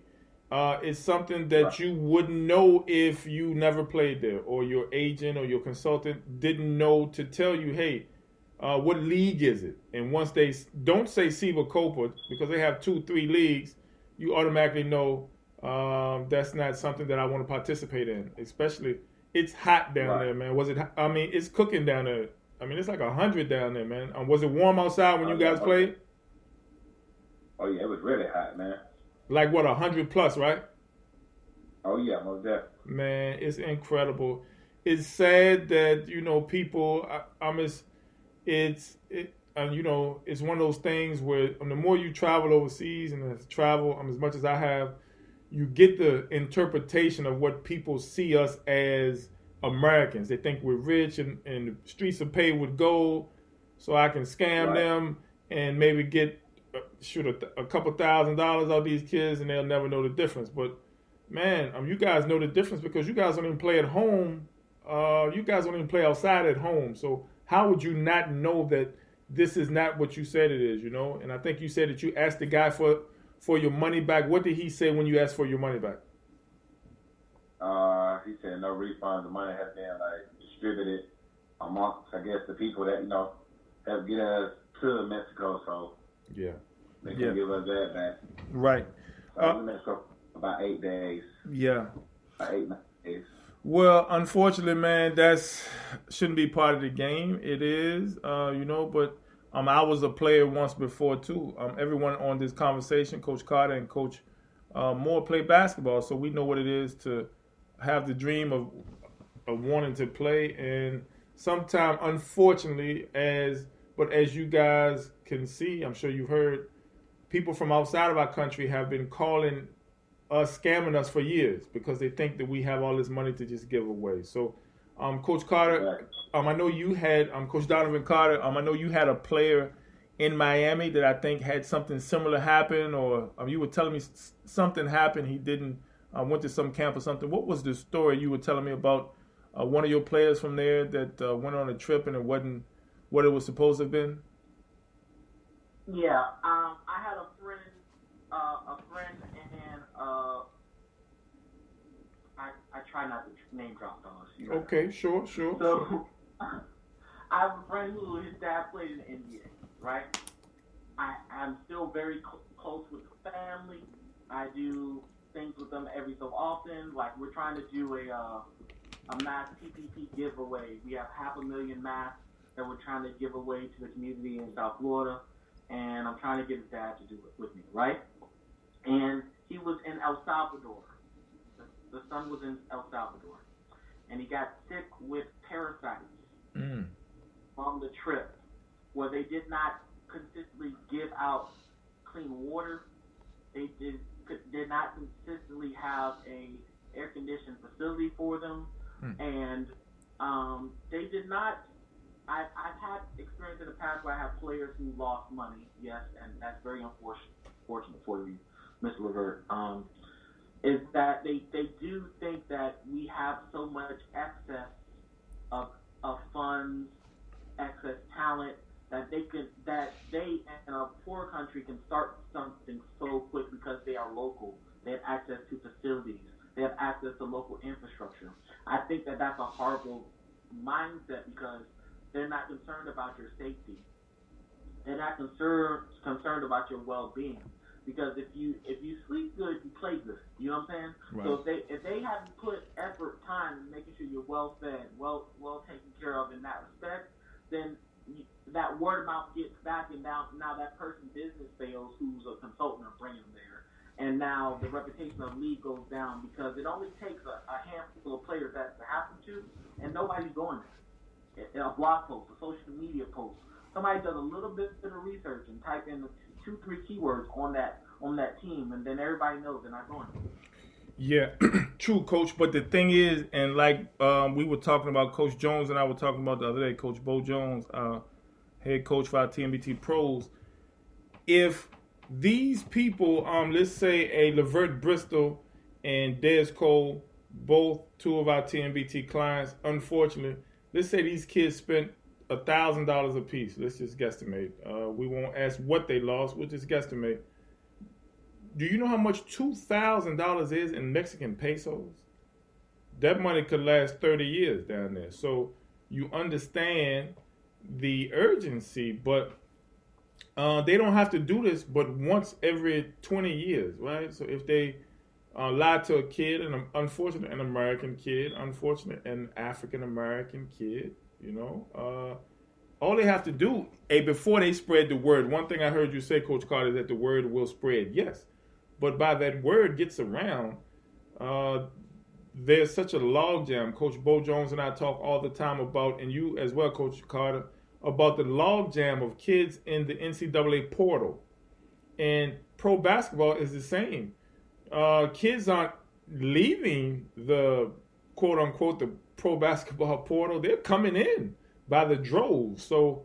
It's something that you wouldn't know if you never played there, or your agent or your consultant didn't know to tell you, hey, what league is it? And once they don't say Ciba Copa, because they have 2-3 leagues, you automatically know that's not something that I want to participate in, especially it's hot down Right. there, man. Was it? I mean, it's cooking down there. I mean, it's like 100 down there, man. Was it warm outside when you guys played? Oh yeah, it was really hot, man. Like what, 100 plus, right? Oh yeah, most definitely. Man, it's incredible. It's sad that people. It's one of those things where the more you travel overseas and travel as much as I have, you get the interpretation of what people see us as Americans. They think we're rich and the streets are paved with gold, so I can scam them and maybe get a couple $1,000s out of these kids, and they'll never know the difference. But man, you guys know the difference because you guys don't even play at home. You guys don't even play outside at home. So how would you not know that this is not what you said it is? And I think you said that you asked the guy for your money back. What did he say when you asked for your money back? He said no refund. The money has been distributed amongst, I guess, the people that have get us to Mexico. So yeah, they can give us that back. Right. So Mexico about 8 days. Yeah. About 8 days. Well, unfortunately, man, that shouldn't be part of the game. It is, but I was a player once before too. Everyone on this conversation, Coach Carter and Coach Moore, play basketball, so we know what it is to have the dream of wanting to play. And sometimes, unfortunately, as you guys can see, I'm sure you've heard, people from outside of our country have been calling us, scamming us for years because they think that we have all this money to just give away. So, Coach Carter, I know you had, Coach Donovan Carter, I know you had a player in Miami that I think had something similar happen, or you were telling me something happened. He didn't, went to some camp or something. What was the story you were telling me about one of your players from there that went on a trip and it wasn't what it was supposed to have been? Yeah, I had a friend, and I try not to name drop those. Okay, sure. So, I have a friend who his dad played in the NBA, right? I'm still very close with the family. I do things with them every so often. Like we're trying to do a mass PPP giveaway. We have 500,000 masks that we're trying to give away to the community in South Florida, and I'm trying to get his dad to do it with me, right? And he was in El Salvador. The son was in El Salvador, and he got sick with parasites from the trip, where they did not consistently give out clean water. They did not consistently have a air-conditioned facility for them, and they did not. I've had experience in the past where I have players who lost money, yes, and that's very unfortunate for you, Mr. Levert. Is that they do think that we have so much excess of funds, excess talent, that they in a poor country can start something so quick because they are local. They have access to facilities. They have access to local infrastructure. I think that that's a horrible mindset because they're not concerned about your safety. They're not concerned about your well-being. Because if you sleep good, you play good. You know what I'm saying? Right. So if they haven't put effort, time, in making sure you're well fed, well taken care of in that respect, then that word of mouth gets back, and now that person's business fails, who's a consultant or bringing them there, and now the reputation of the league goes down because it only takes a handful of players that to happen to, and nobody's going there. A blog post, a social media post, somebody does a little bit of research and type in 2-3 keywords on that team, and then everybody knows they're not going. Yeah, true, Coach. But the thing is, and like we were talking about, Coach Jones and I were talking about the other day, Coach Bo Jones, head coach for our TMBTPROS. If these people, let's say a Levert Bristol and Des Cole, both two of our TMBT clients, unfortunately, let's say these kids spent $1,000 a piece. Let's just guesstimate. We won't ask what they lost. We'll just guesstimate. Do you know how much $2,000 is in Mexican pesos? That money could last 30 years down there. So you understand the urgency, but they don't have to do this but once every 20 years, right? So if they lied to a kid, unfortunate, an American kid, unfortunate, an African American kid. All they have to do, before they spread the word. One thing I heard you say, Coach Carter, is that the word will spread. Yes, but by that word gets around, there's such a logjam. Coach Bo Jones and I talk all the time about, and you as well, Coach Carter, about the logjam of kids in the NCAA portal. And pro basketball is the same. Kids aren't leaving the quote unquote the pro basketball portal. They're coming in by the droves. So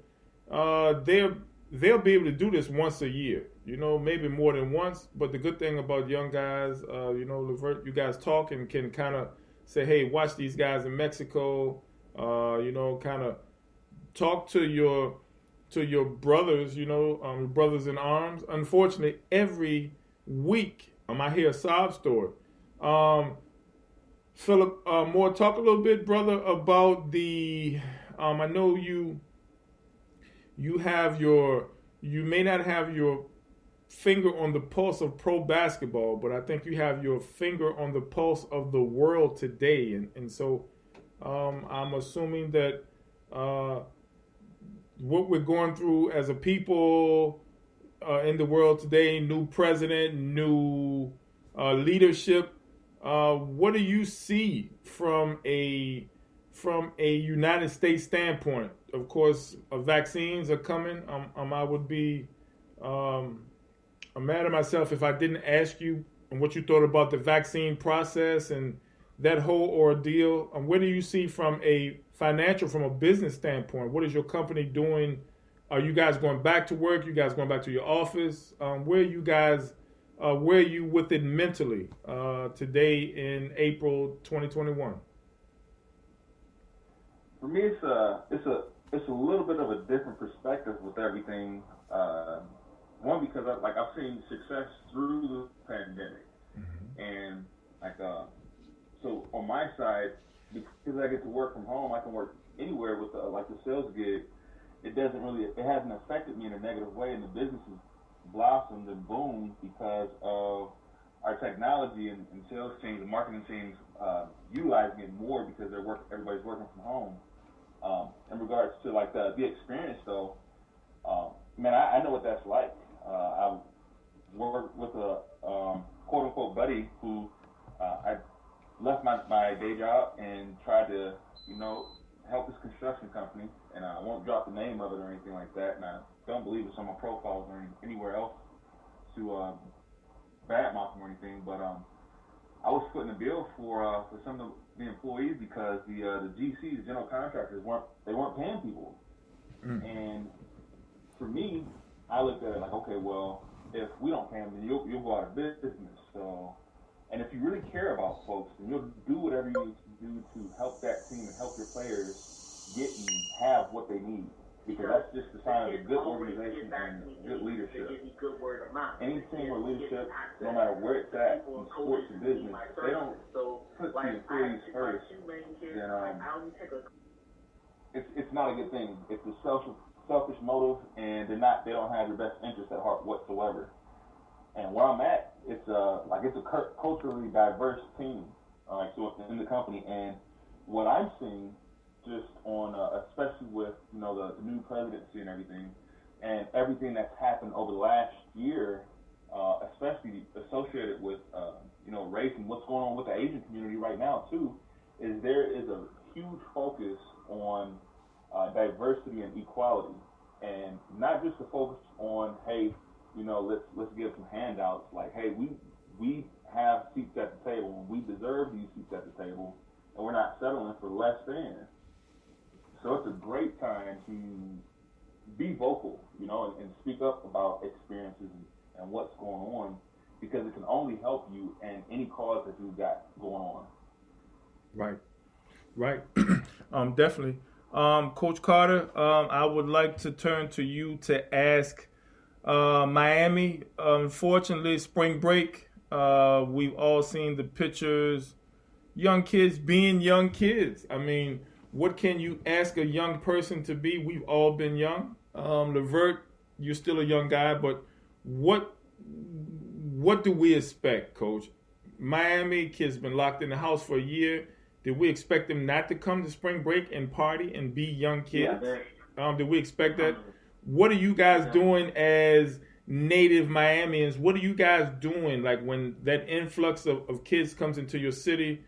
they'll be able to do this once a year. Maybe more than once. But the good thing about young guys, Levert, you guys talk and can kind of say, hey, watch these guys in Mexico. Kind of talk to your brothers, brothers in arms. Unfortunately, every week I hear a sob story. Philip Moore, talk a little bit, brother, about the. I know you may not have your finger on the pulse of pro basketball, but I think you have your finger on the pulse of the world today, and so I'm assuming that what we're going through as a people in the world today, new president, new leadership, what do you see from a United States standpoint? Of course, vaccines are coming. I would be I'm mad at myself if I didn't ask you what you thought about the vaccine process and that whole ordeal. Where do you see from a business standpoint? What is your company doing? Are you guys going back to work? You guys going back to your office? Where are you with it mentally today in April 2021? For me, it's a little bit of a different perspective with everything. One, because I've seen success through the pandemic, and so on my side, because I get to work from home, I can work anywhere with the sales gig. It hasn't affected me in a negative way, and the business has blossomed and boomed because of our technology and sales teams and marketing teams utilizing it more because everybody's working from home. In regards to the experience though, man, I know what that's like. I worked with a quote unquote buddy who I left my day job and tried to help this construction company, and I won't drop the name of it or anything like that, and I don't believe it's on my profiles or anywhere else to badmouth them or anything, but I was footing a bill for some of the employees because the GCs, general contractors, weren't paying people. And for me, I looked at it like, okay, well, if we don't pay them, then you'll go out of business. So, and if you really care about folks, then you'll do whatever you need to do to help that team and help your players get and have what they need. Because that's just the sign of a good organization and good leadership. Any team or leadership, no matter where it's at, in sports and business, they don't put the employees first, then it's not a good thing. It's a selfish motive, and they don't have your best interest at heart whatsoever. And where I'm at, it's a culturally diverse team, so in the company, and what I'm seeing just on, especially with the new presidency and everything that's happened over the last year, especially associated with race and what's going on with the Asian community right now too, is there is a huge focus on diversity and equality, and not just to focus on, hey, let's give some handouts, like, hey, we have seats at the table and we deserve these seats at the table, and we're not settling for less than. So it's a great time to be vocal, and speak up about experiences and what's going on, because it can only help you in any cause that you've got going on. Right. Definitely. Coach Carter, I would like to turn to you to ask Miami. Unfortunately, spring break, we've all seen the pictures, young kids being young kids. I mean, what can you ask a young person to be? We've all been young. Levert, you're still a young guy, but what do we expect, Coach? Miami, kids been locked in the house for a year. Did we expect them not to come to spring break and party and be young kids? Did we expect that? What are you guys doing as native Miamians? What are you guys doing like when that influx of kids comes into your city?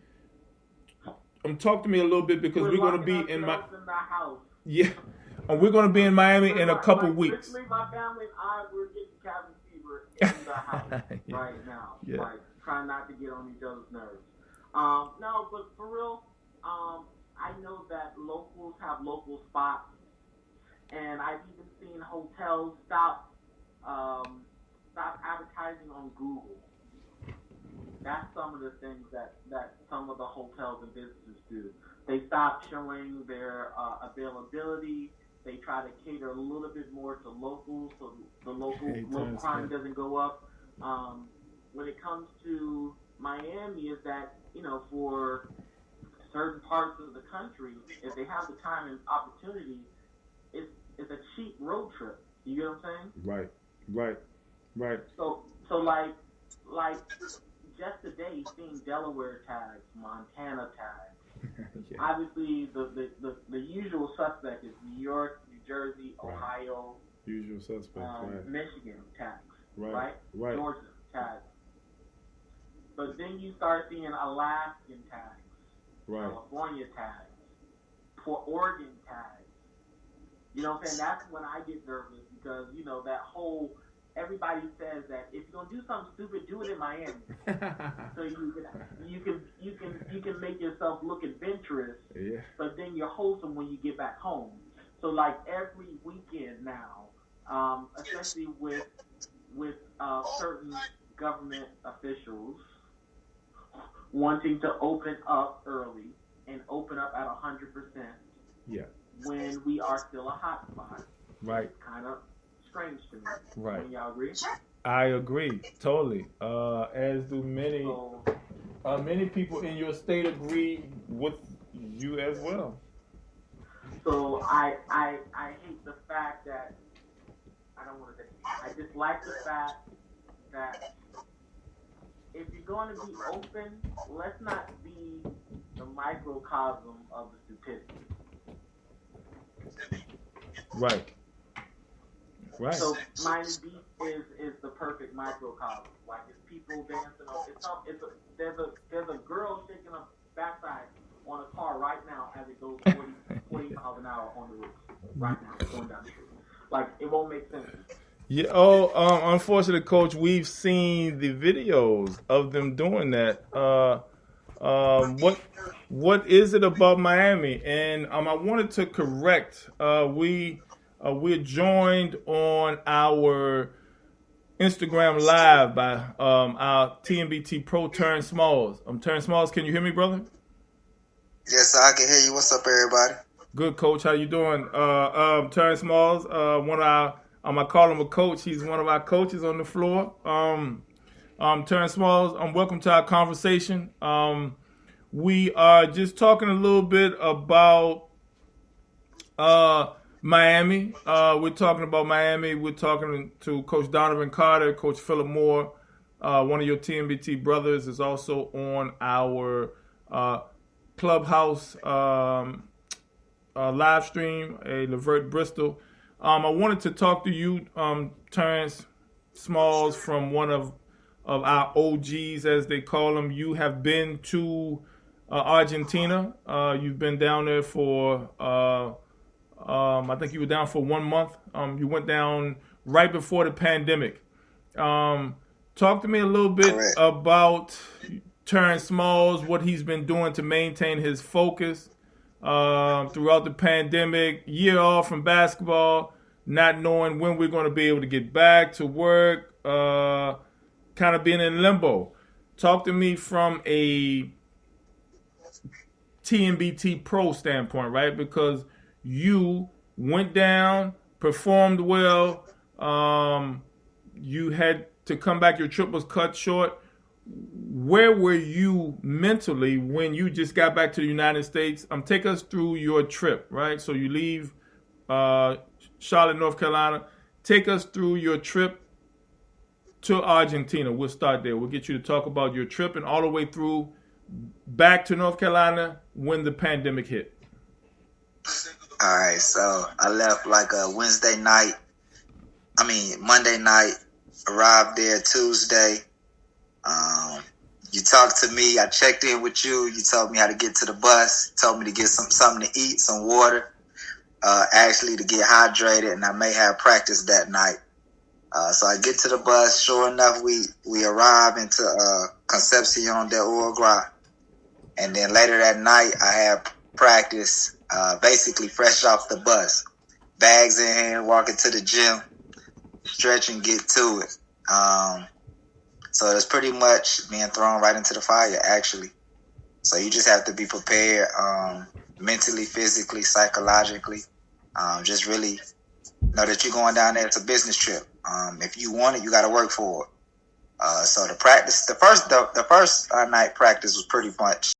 Talk to me a little bit because we're going to be in my house. Yeah, we're going to be in Miami in a couple weeks. Literally, my family and I, we're getting cabin fever in the house right now. Yeah. Like trying not to get on each other's nerves. No, but for real, I know that locals have local spots, and I've even seen hotels stop advertising on Google. That's some of the things that some of the hotels and businesses do. They stop showing their availability. They try to cater a little bit more to locals, so the local crime doesn't go up. When it comes to Miami, is that, you know, for certain parts of the country, if they have the time and opportunity, it's a cheap road trip. You get what I'm saying? Right. So like just today, seeing Delaware tags, Montana tags. Yeah. Obviously, the usual suspect is New York, New Jersey, Ohio. Usual suspects, right. Michigan tags, right? Georgia tags. But then you start seeing Alaskan tags, California tags, Oregon tags. You know what I'm saying? That's when I get nervous because, you know, that whole, everybody says that if you're gonna do something stupid, do it in Miami. So you can make yourself look adventurous, but then you're wholesome when you get back home. So like every weekend now, especially with certain government officials wanting to open up early and open up at 100%. Yeah. When we are still a hot spot. Right. It's kind of strange to me. Right. When y'all agree? I agree totally. As do many people in your state agree with you as well. So I hate the fact that I dislike the fact that if you're going to be open, let's not be the microcosm of the stupidity. Right. So Miami Beach is the perfect microcosm. Like it's people dancing on. There's a girl shaking a backside on a car right now as it goes 40 miles an hour on the roof. Right now, it's going down the street. Like it won't make sense. Yeah. Unfortunately, Coach, we've seen the videos of them doing that. What is it about Miami? And I wanted to correct. We're joined on our Instagram Live by our TMBTPROS Turn Smalls. Turn Smalls, can you hear me, brother? Yes, I can hear you. What's up, everybody? Good, Coach. How you doing? Turn Smalls, one of our, I call him a coach. He's one of our coaches on the floor. Turn Smalls, welcome to our conversation. We are just talking a little bit about Miami. We're talking about Miami. We're talking to Coach Donovan Carter, Coach Phillip Moore. One of your TMBT brothers is also on our Clubhouse live stream, a Levert Bristol. I wanted to talk to you, Terrence Smalls, from one of our OGs, as they call them. You have been to Argentina. You've been down there for, I think you were down for 1 month. You went down right before the pandemic. Talk to me a little bit about Terrence Smalls, what he's been doing to maintain his focus throughout the pandemic, year off from basketball, not knowing when we're going to be able to get back to work, kind of being in limbo. Talk to me from a TMBTPROS standpoint, right? Because you went down, performed well, you had to come back, your trip was cut short. Where were you mentally when you just got back to the United States? Take us through your trip, right? So you leave Charlotte, North Carolina. Take us through your trip to Argentina. We'll start there. We'll get you to talk about your trip and all the way through back to North Carolina when the pandemic hit. All right, so I left like a Monday night, arrived there Tuesday. You talked to me. I checked in with you. You told me how to get to the bus. Told me to get something to eat, some water, actually to get hydrated, and I may have practice that night. So I get to the bus. Sure enough, we arrive into Concepcion del Uruguay, and then later that night I have practice. Basically fresh off the bus, bags in hand, walking to the gym, stretch and get to it. So it's pretty much being thrown right into the fire, actually. So you just have to be prepared, mentally, physically, psychologically. Just really know that you're going down there. It's a business trip. If you want it, you got to work for it. So the first night practice was pretty much